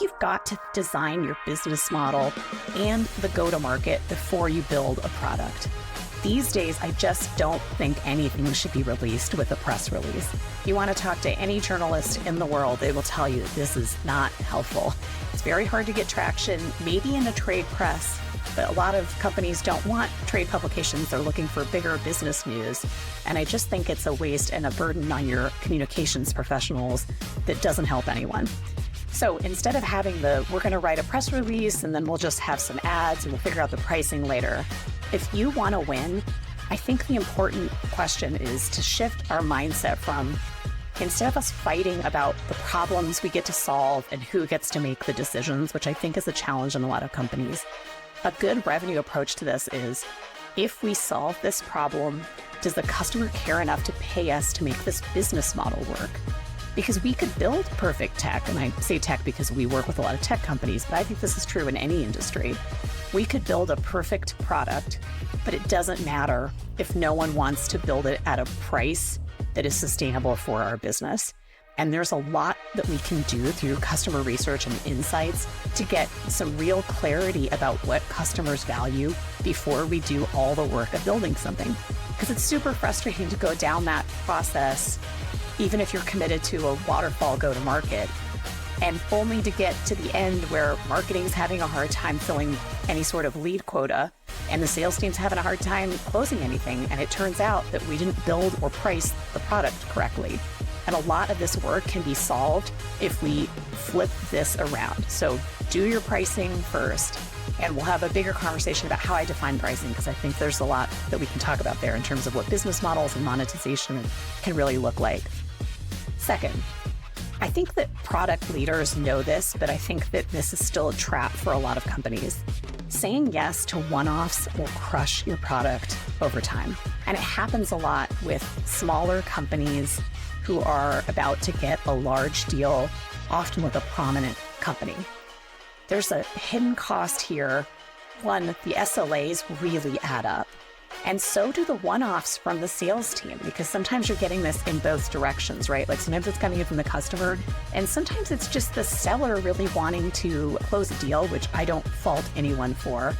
You've got to design your business model and the go-to-market before you build a product. These days, I just don't think anything should be released with a press release. If you want to talk to any journalist in the world, they will tell you that this is not helpful. It's very hard to get traction, maybe in a trade press, but a lot of companies don't want trade publications. They're looking for bigger business news. And I just think it's a waste and a burden on your communications professionals that doesn't help anyone. So instead of having we're going to write a press release and then we'll just have some ads and we'll figure out the pricing later. If you want to win, I think the important question is to shift our mindset from, instead of us fighting about the problems we get to solve and who gets to make the decisions, which I think is a challenge in a lot of companies, a good revenue approach to this is, if we solve this problem, does the customer care enough to pay us to make this business model work? Because we could build perfect tech, and I say tech because we work with a lot of tech companies, but I think this is true in any industry. We could build a perfect product, but it doesn't matter if no one wants to build it at a price that is sustainable for our business. And there's a lot that we can do through customer research and insights to get some real clarity about what customers value before we do all the work of building something. Because it's super frustrating to go down that process, even if you're committed to a waterfall go-to-market, and only to get to the end where marketing's having a hard time filling any sort of lead quota, and the sales team's having a hard time closing anything, and it turns out that we didn't build or price the product correctly. And a lot of this work can be solved if we flip this around. So do your pricing first, and we'll have a bigger conversation about how I define pricing, because I think there's a lot that we can talk about there in terms of what business models and monetization can really look like. Second, I think that product leaders know this, but I think that this is still a trap for a lot of companies. Saying yes to one-offs will crush your product over time. And it happens a lot with smaller companies who are about to get a large deal, often with a prominent company. There's a hidden cost here. One, the SLAs really add up. And so do the one-offs from the sales team, because sometimes you're getting this in both directions, right? Like sometimes it's coming in from the customer, and sometimes it's just the seller really wanting to close a deal, which I don't fault anyone for.